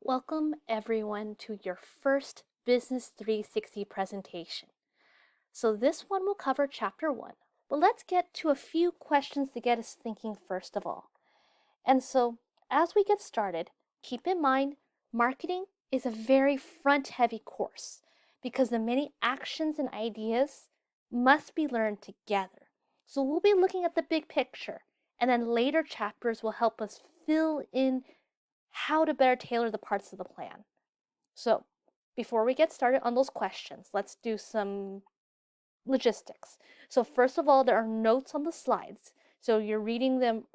Welcome everyone to your first Business 360 presentation. So this one will cover chapter 1, but let's get to a few questions to get us thinking first of all. And so as we get started, keep in mind marketing is a very front-heavy course because the many actions and ideas must be learned together. So we'll be looking at the big picture, and then later chapters will help us fill in how to better tailor the parts of the plan. So, before we get started on those questions, let's do some logistics. So, first of all, there are notes on the slides. So, you're reading them,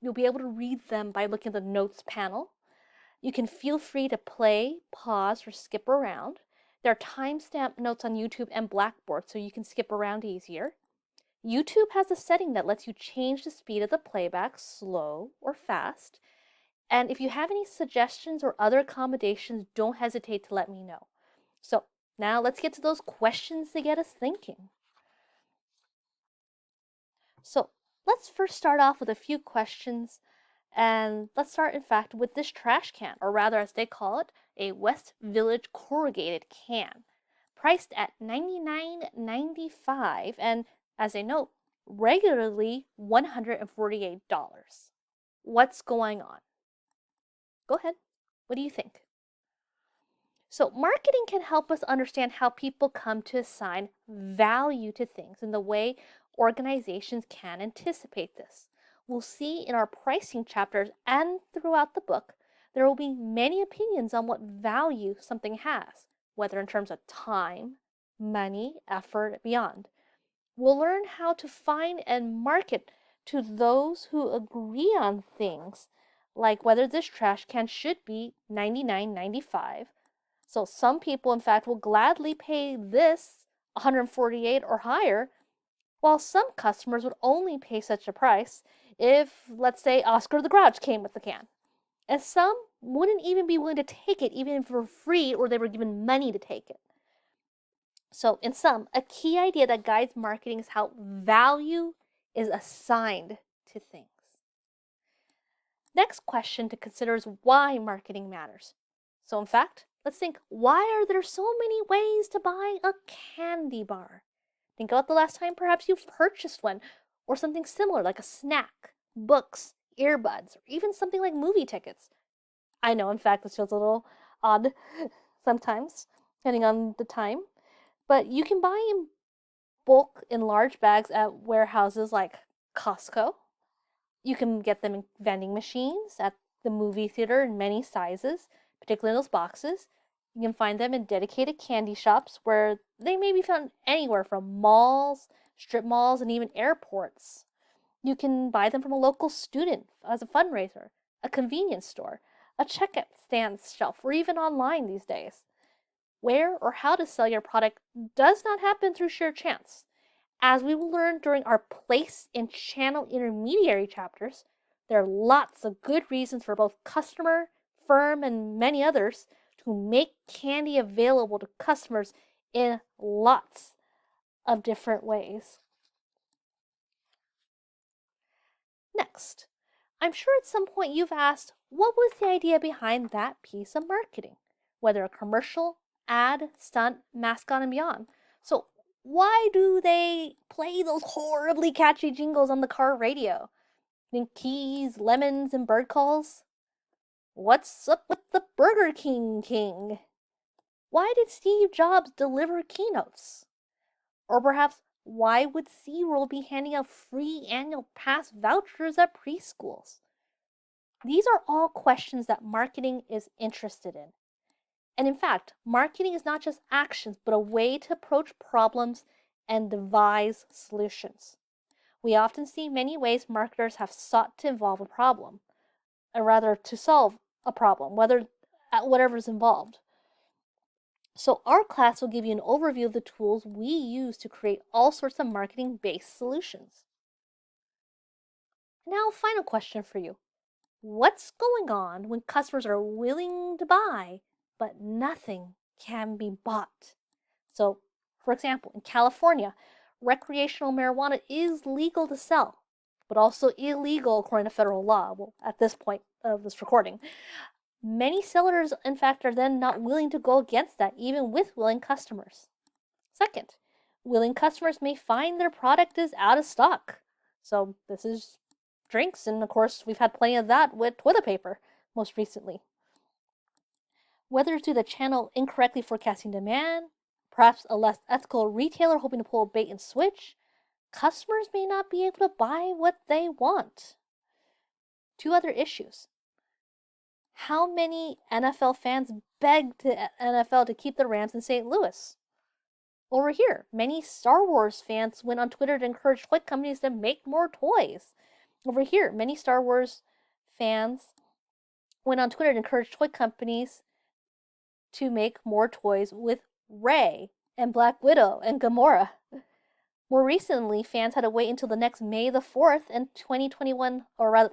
you'll be able to read them by looking at the notes panel. You can feel free to play, pause, or skip around. There are timestamp notes on YouTube and Blackboard, so you can skip around easier. YouTube has a setting that lets you change the speed of the playback, slow or fast. And if you have any suggestions or other accommodations, don't hesitate to let me know. So now let's get to those questions to get us thinking. So let's first start off with a few questions. And let's start, in fact, with this trash can, or rather, as they call it, a West Village corrugated can, priced at $99.95, and as they note, regularly $148. What's going on? Go ahead. What do you think? So, marketing can help us understand how people come to assign value to things and the way organizations can anticipate this. We'll see in our pricing chapters and throughout the book, there will be many opinions on what value something has, whether in terms of time, money, effort, and beyond. We'll learn how to find and market to those who agree on things, like whether this trash can should be $99.95. So some people, in fact, will gladly pay this 148 or higher, while some customers would only pay such a price if, let's say, Oscar the Grouch came with the can. And some wouldn't even be willing to take it, even for free, or they were given money to take it. So, in sum, a key idea that guides marketing is how value is assigned to things. Next question to consider is why marketing matters. So, in fact, let's think, why are there so many ways to buy a candy bar? Think about the last time perhaps you've purchased one, or something similar like a snack, books, earbuds, or even something like movie tickets. I know, in fact, this feels a little odd sometimes, depending on the time, but you can buy in bulk in large bags at warehouses like Costco. You can get them in vending machines at the movie theater in many sizes, particularly in those boxes. You can find them in dedicated candy shops where they may be found anywhere from malls, strip malls, and even airports. You can buy them from a local student as a fundraiser, a convenience store, a checkout stand shelf, or even online these days. Where or how to sell your product does not happen through sheer chance. As we will learn during our place and channel intermediary chapters, there are lots of good reasons for both customer, firm, and many others to make candy available to customers in lots of different ways. Next, I'm sure at some point you've asked, what was the idea behind that piece of marketing? Whether a commercial, ad, stunt, mascot, and beyond. So why do they play those horribly catchy jingles on the car radio? Think keys, lemons, and bird calls? What's up with the Burger King King? Why did Steve Jobs deliver keynotes? Or perhaps, why would SeaWorld be handing out free annual pass vouchers at preschools? These are all questions that marketing is interested in. And in fact, marketing is not just actions, but a way to approach problems and devise solutions. We often see many ways marketers have sought to involve a problem, or rather to solve a problem, whatever is involved. So our class will give you an overview of the tools we use to create all sorts of marketing-based solutions. Now, final question for you. What's going on when customers are willing to buy, but nothing can be bought? So, for example, in California, recreational marijuana is legal to sell, but also illegal according to federal law. Well, at this point of this recording, many sellers, in fact, are then not willing to go against that, even with willing customers. Second, willing customers may find their product is out of stock. So this is drinks, and of course, we've had plenty of that with toilet paper most recently. Whether it's due to the channel incorrectly forecasting demand, perhaps a less ethical retailer hoping to pull a bait and switch, customers may not be able to buy what they want. Two other issues. How many NFL fans begged the NFL to keep the Rams in St. Louis? Over here, many Star Wars fans went on Twitter to encourage toy companies to make more toys. Over here, many Star Wars fans went on Twitter to encourage toy companies to make more toys with Rey and Black Widow and Gamora. More recently, fans had to wait until the next May the 4th and 2021, or rather,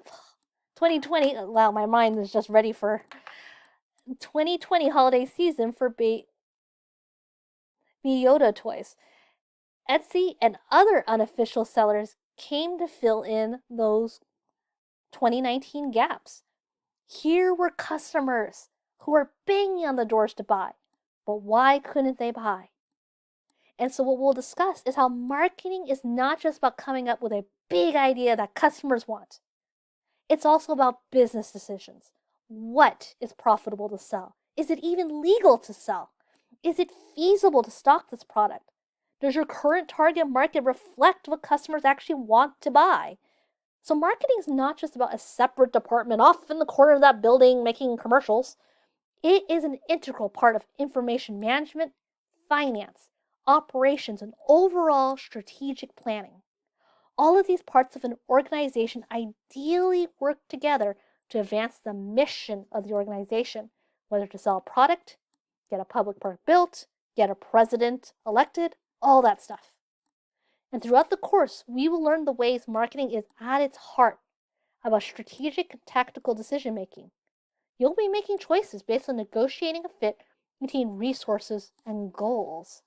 2020. Wow, my mind is just ready for 2020 holiday season for Yoda toys. Etsy and other unofficial sellers came to fill in those 2019 gaps. Here were customers who were banging on the doors to buy, but why couldn't they buy? And so what we'll discuss is how marketing is not just about coming up with a big idea that customers want. It's also about business decisions. What is profitable to sell? Is it even legal to sell? Is it feasible to stock this product? Does your current target market reflect what customers actually want to buy? So marketing is not just about a separate department off in the corner of that building making commercials. It is an integral part of information management, finance, operations, and overall strategic planning. All of these parts of an organization ideally work together to advance the mission of the organization, whether to sell a product, get a public park built, get a president elected, all that stuff. And throughout the course, we will learn the ways marketing is at its heart about strategic and tactical decision making. You'll be making choices based on negotiating a fit between resources and goals.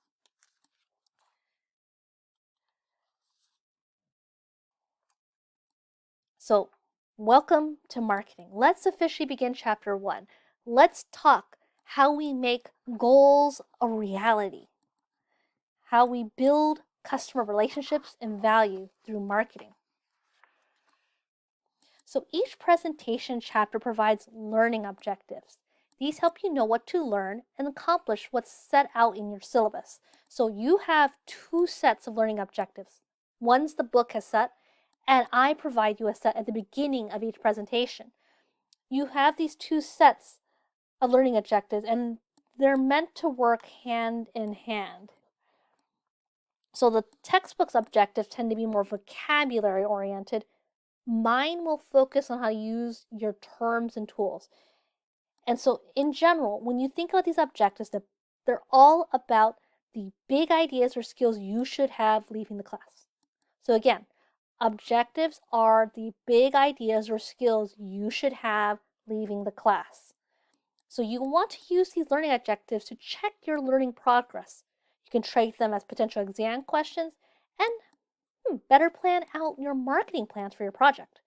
So, welcome to marketing. Let's officially begin chapter 1. Let's talk how we make goals a reality, how we build customer relationships and value through marketing. So each presentation chapter provides learning objectives. These help you know what to learn and accomplish what's set out in your syllabus. So you have two sets of learning objectives. One's the book has set, and I provide you a set at the beginning of each presentation. You have these two sets of learning objectives, and they're meant to work hand in hand. So the textbook's objectives tend to be more vocabulary oriented. Mine will focus on how to use your terms and tools. And so in general, when you think about these objectives, they're all about the big ideas or skills you should have leaving the class. So again, objectives are the big ideas or skills you should have leaving the class. So you want to use these learning objectives to check your learning progress. You can treat them as potential exam questions and better plan out your marketing plans for your project.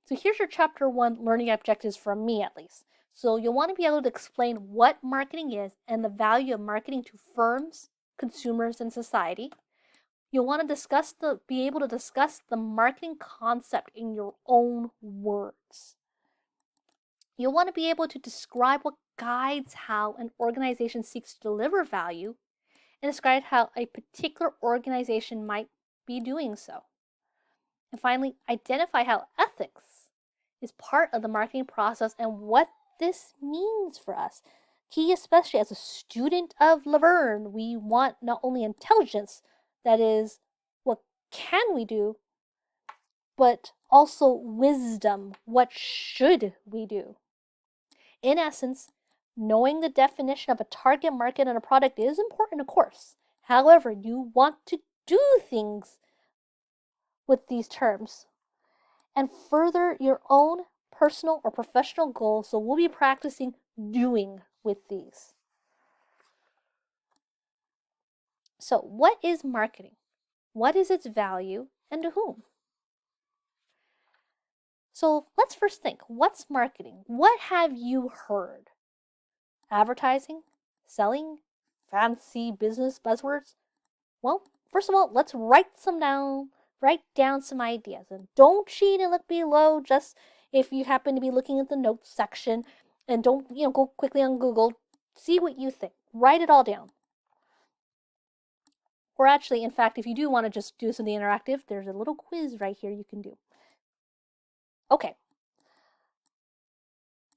So here's your chapter 1 learning objectives from me at least. So you'll want to be able to explain what marketing is and the value of marketing to firms, consumers, and society. You'll want to be able to discuss the marketing concept in your own words. You'll want to be able to describe what guides how an organization seeks to deliver value and describe how a particular organization might be doing so. And finally, identify how ethics is part of the marketing process and what this means for us. Key, especially as a student of Laverne, we want not only intelligence, that is, what can we do, but also wisdom, what should we do? In essence, knowing the definition of a target market and a product is important, of course. However, you want to do things with these terms and further your own personal or professional goals. So we'll be practicing doing with these. So what is marketing? What is its value and to whom? So let's first think, what's marketing? What have you heard? Advertising? Selling? Fancy business buzzwords? Well, first of all, let's write some down. Write down some ideas. And don't cheat and look below just if you happen to be looking at the notes section. And don't, go quickly on Google. See what you think. Write it all down. Or actually, in fact, if you do want to just do something interactive, there's a little quiz right here you can do. Okay.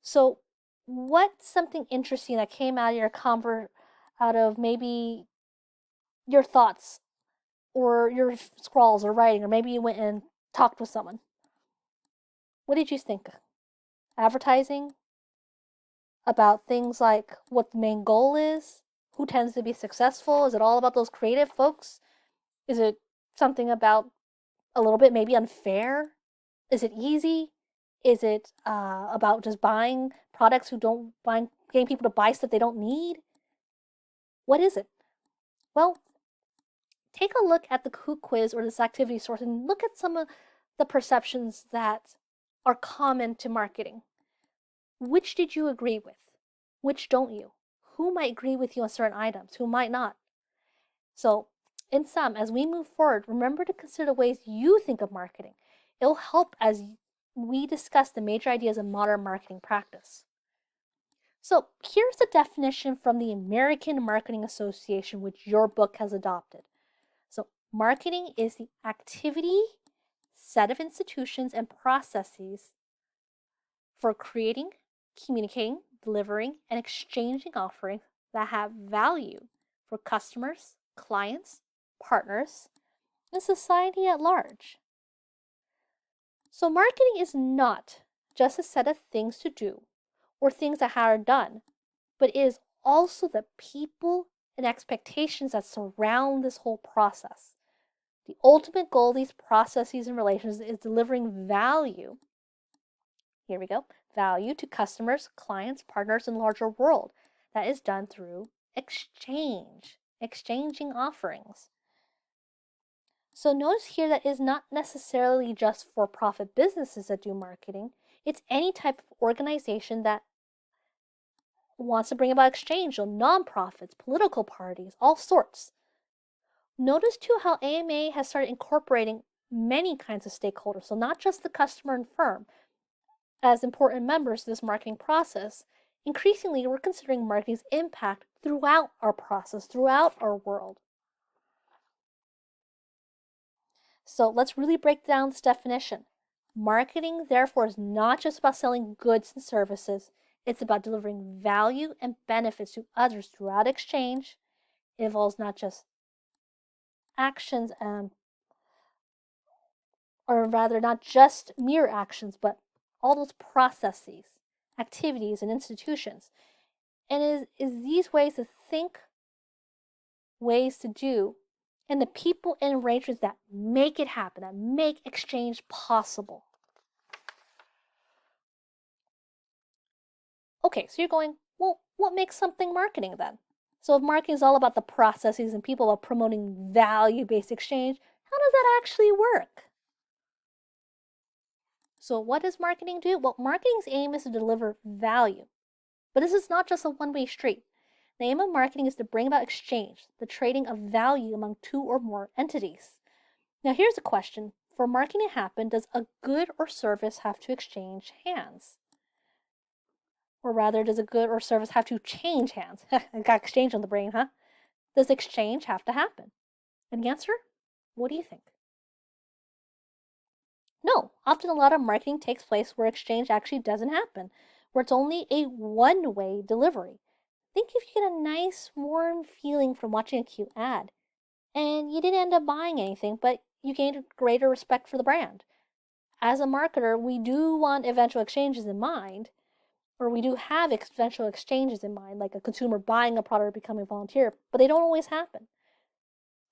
So, what's something interesting that came out of out of maybe your thoughts or your scrawls or writing, or maybe you went and talked with someone? What did you think? Advertising? About things like what the main goal is? Who tends to be successful? Is it all about those creative folks? Is it something about a little bit maybe unfair? Is it easy? Is it about just buying products getting people to buy stuff they don't need? What is it? Well, take a look at the quiz or this activity source and look at some of the perceptions that are common to marketing. Which did you agree with? Which don't you? Who might agree with you on certain items? Who might not? So, in sum, as we move forward, remember to consider the ways you think of marketing. It'll help as we discuss the major ideas of modern marketing practice. So, here's the definition from the American Marketing Association, which your book has adopted. So, marketing is the activity, set of institutions, and processes for creating, communicating, delivering, and exchanging offerings that have value for customers, clients, partners, and society at large. So, marketing is not just a set of things to do or things that are done, but it is also the people and expectations that surround this whole process. The ultimate goal of these processes and relations is delivering value. Here we go. Value to customers, clients, partners, and larger world. That is done through exchanging offerings. So notice here that is not necessarily just for-profit businesses that do marketing. It's any type of organization that wants to bring about exchange, so nonprofits, political parties, all sorts. Notice too how AMA has started incorporating many kinds of stakeholders, so not just the customer and firm, as important members of this marketing process. Increasingly, we're considering marketing's impact throughout our process, throughout our world. So let's really break down this definition. Marketing, therefore, is not just about selling goods and services. It's about delivering value and benefits to others throughout exchange. It involves not just actions, or rather, not just mere actions, but all those processes, activities, and institutions. And is these ways to think, ways to do, and the people and arrangements that make it happen, that make exchange possible. Okay, so you're going, well, what makes something marketing then? So if marketing is all about the processes and people about promoting value-based exchange, how does that actually work? So what does marketing do? Well, marketing's aim is to deliver value. But this is not just a one-way street. The aim of marketing is to bring about exchange, the trading of value among two or more entities. Now here's a question. For marketing to happen, does a good or service have to exchange hands? Or rather, does a good or service have to change hands? I got exchange on the brain, huh? Does exchange have to happen? And the answer? What do you think? No, often a lot of marketing takes place where exchange actually doesn't happen, where it's only a one-way delivery. Think if you get a nice, warm feeling from watching a cute ad, and you didn't end up buying anything, but you gained a greater respect for the brand. As a marketer, we do want eventual exchanges in mind, or we do have eventual exchanges in mind, like a consumer buying a product or becoming a volunteer, but they don't always happen.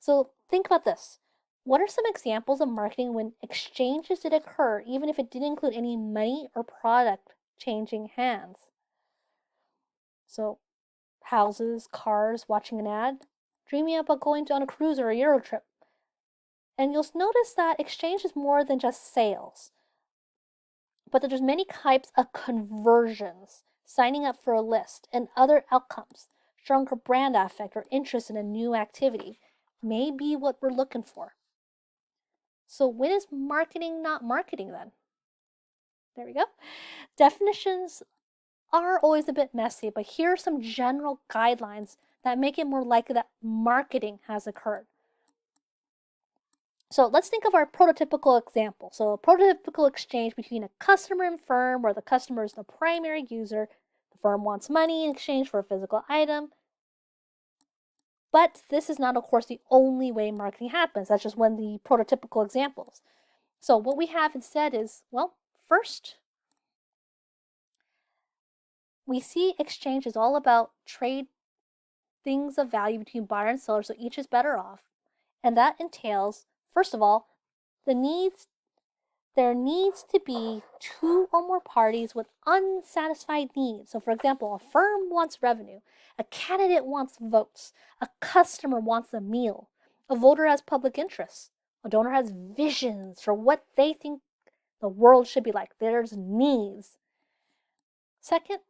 So think about this. What are some examples of marketing when exchanges did occur, even if it didn't include any money or product changing hands? So houses, cars, watching an ad, dreaming about going on a cruise or a Euro trip. And you'll notice that exchange is more than just sales. but there's many types of conversions, signing up for a list, and other outcomes. Stronger brand affect or interest in a new activity may be what we're looking for. So when is marketing not marketing then? There we go. Definitions are always a bit messy, but here are some general guidelines that make it more likely that marketing has occurred. So let's think of our prototypical example. So a prototypical exchange between a customer and firm where the customer is the primary user. The firm wants money in exchange for a physical item. But this is not, of course, the only way marketing happens. That's just one of the prototypical examples. So what we have instead is, well, first, we see exchange is all about trade things of value between buyer and seller so each is better off. And that entails, first of all, there needs to be two or more parties with unsatisfied needs. So, for example, a firm wants revenue, a candidate wants votes, a customer wants a meal, a voter has public interests, a donor has visions for what they think the world should be like. There's needs. Second,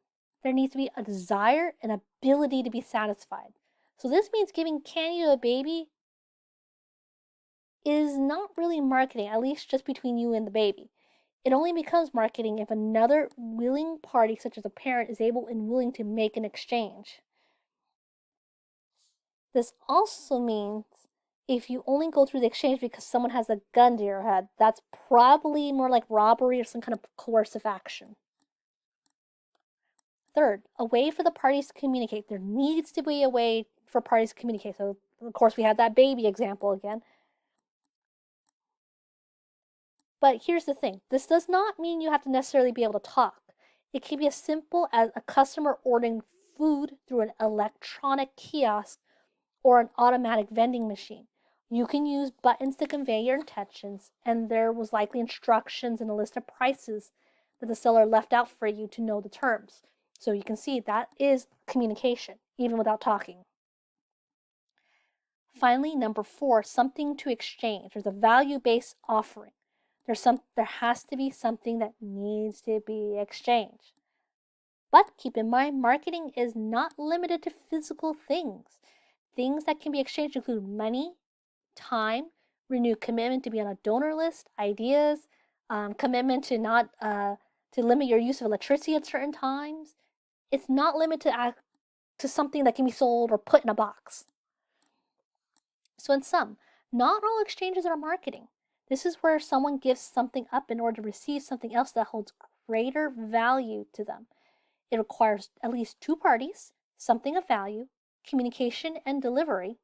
there needs to be a desire and ability to be satisfied. So, this means giving candy to a baby is not really marketing, at least just between you and the baby. It only becomes marketing if another willing party, such as a parent, is able and willing to make an exchange. This also means if you only go through the exchange because someone has a gun to your head, that's probably more like robbery or some kind of coercive action. Third, a way for the parties to communicate. There needs to be a way for parties to communicate. So, of course, we had that baby example again. But here's the thing, this does not mean you have to necessarily be able to talk. It can be as simple as a customer ordering food through an electronic kiosk or an automatic vending machine. You can use buttons to convey your intentions, and there was likely instructions and a list of prices that the seller left out for you to know the terms. So you can see that is communication, even without talking. Finally, number 4, something to exchange. There's a value-based offering. There has to be something that needs to be exchanged. But keep in mind, marketing is not limited to physical things. Things that can be exchanged include money, time, renewed commitment to be on a donor list, ideas, commitment to not to limit your use of electricity at certain times. It's not limited to something that can be sold or put in a box. So in sum, not all exchanges are marketing. This is where someone gives something up in order to receive something else that holds greater value to them. It requires at least two parties, something of value, communication and delivery,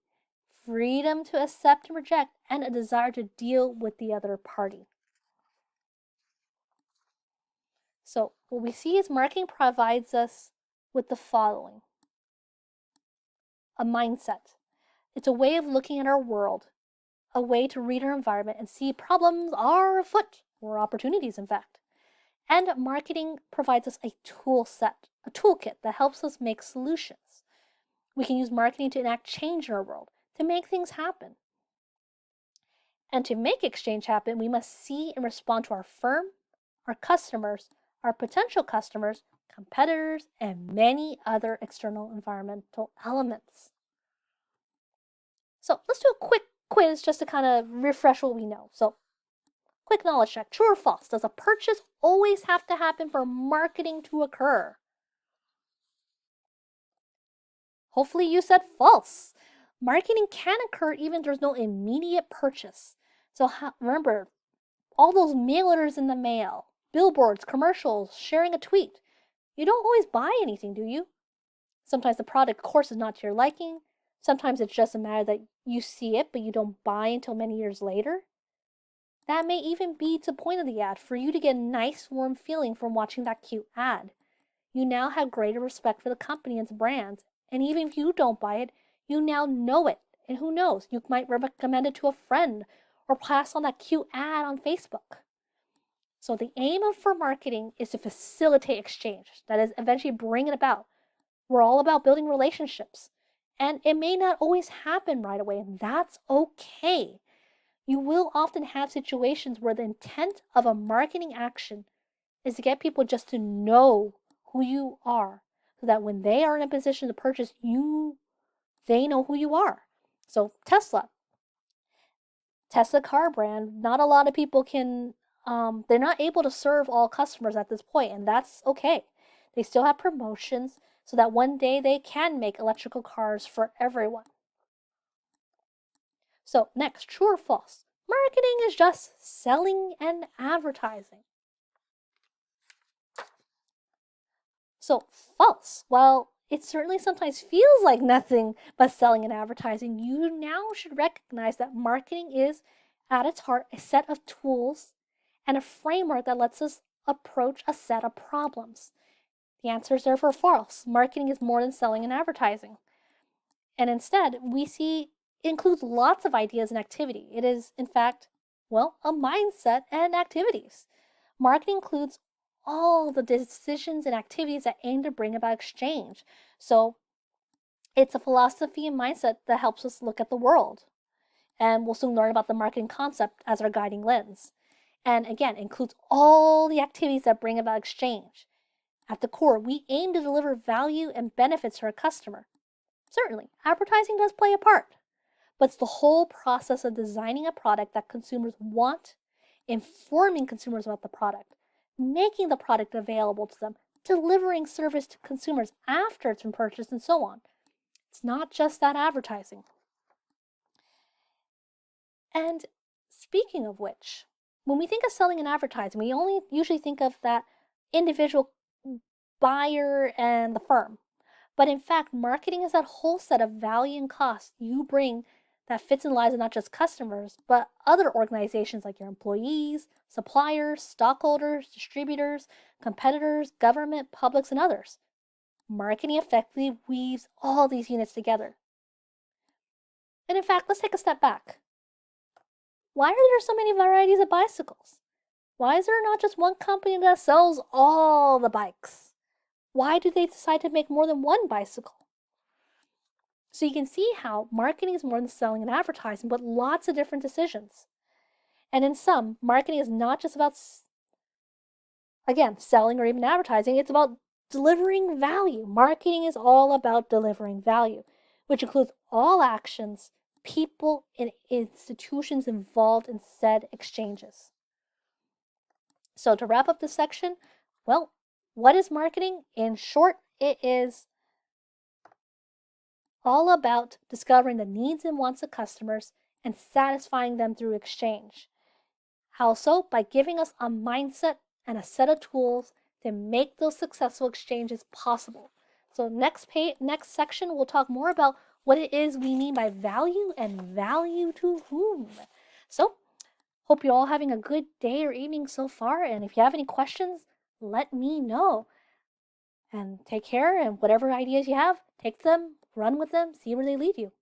freedom to accept and reject, and a desire to deal with the other party. So what we see is marketing provides us with the following: a mindset. It's a way of looking at our world, a way to read our environment and see problems are afoot, or opportunities, in fact. And marketing provides us a tool set, a toolkit that helps us make solutions. We can use marketing to enact change in our world, to make things happen. And to make exchange happen, we must see and respond to our firm, our customers, our potential customers, competitors, and many other external environmental elements. So let's do a quick quiz just to kind of refresh what we know. So, quick knowledge check. True or false? Does a purchase always have to happen for marketing to occur? Hopefully you said false. Marketing can occur even if there's no immediate purchase. So remember, all those mail orders in the mail, billboards, commercials, sharing a tweet. You don't always buy anything, do you? Sometimes the product, of course, is not to your liking. Sometimes it's just a matter that you see it, but you don't buy until many years later. That may even be the point of the ad, for you to get a nice warm feeling from watching that cute ad. You now have greater respect for the company and its brands, and even if you don't buy it, you now know it. And who knows, you might recommend it to a friend or pass on that cute ad on Facebook. So the aim for marketing is to facilitate exchange, that is, eventually bring it about. We're all about building relationships, and it may not always happen right away, and that's okay. You will often have situations where the intent of a marketing action is to get people just to know who you are so that when they are in a position to purchase you, they know who you are. So Tesla car brand, not a lot of people can, they're not able to serve all customers at this point, and that's okay. They still have promotions so that one day they can make electrical cars for everyone. So, next, true or false? Marketing is just selling and advertising. So, false. While it certainly sometimes feels like nothing but selling and advertising, you now should recognize that marketing is, at its heart, a set of tools and a framework that lets us approach a set of problems. The answer is therefore false. Marketing is more than selling and advertising. And instead, we see it includes lots of ideas and activity. It is, in fact, well, a mindset and activities. Marketing includes all the decisions and activities that aim to bring about exchange. So it's a philosophy and mindset that helps us look at the world. And we'll soon learn about the marketing concept as our guiding lens. And again, includes all the activities that bring about exchange. At the core, we aim to deliver value and benefits to our customer. Certainly, advertising does play a part, but it's the whole process of designing a product that consumers want, informing consumers about the product, making the product available to them, delivering service to consumers after it's been purchased, and so on. It's not just that advertising. And speaking of which, when we think of selling and advertising, we only usually think of that individual buyer and the firm. But in fact, marketing is that whole set of value and cost you bring that fits in the lives of not just customers, but other organizations like your employees, suppliers, stockholders, distributors, competitors, government, publics, and others. Marketing effectively weaves all these units together. And in fact, let's take a step back. Why are there so many varieties of bicycles? Why is there not just one company that sells all the bikes? Why do they decide to make more than one bicycle? So you can see how marketing is more than selling and advertising, but lots of different decisions. And in some, marketing is not just about, again, selling or even advertising, it's about delivering value. Marketing is all about delivering value, which includes all actions, people, and institutions involved in said exchanges. So to wrap up this section, well, what is marketing? In short, it is all about discovering the needs and wants of customers and satisfying them through exchange. How so? By giving us a mindset and a set of tools to make those successful exchanges possible. So next section, we'll talk more about what it is we mean by value and value to whom. So hope you're all having a good day or evening so far. And if you have any questions, let me know. And take care, and whatever ideas you have, take them, run with them, see where they lead you.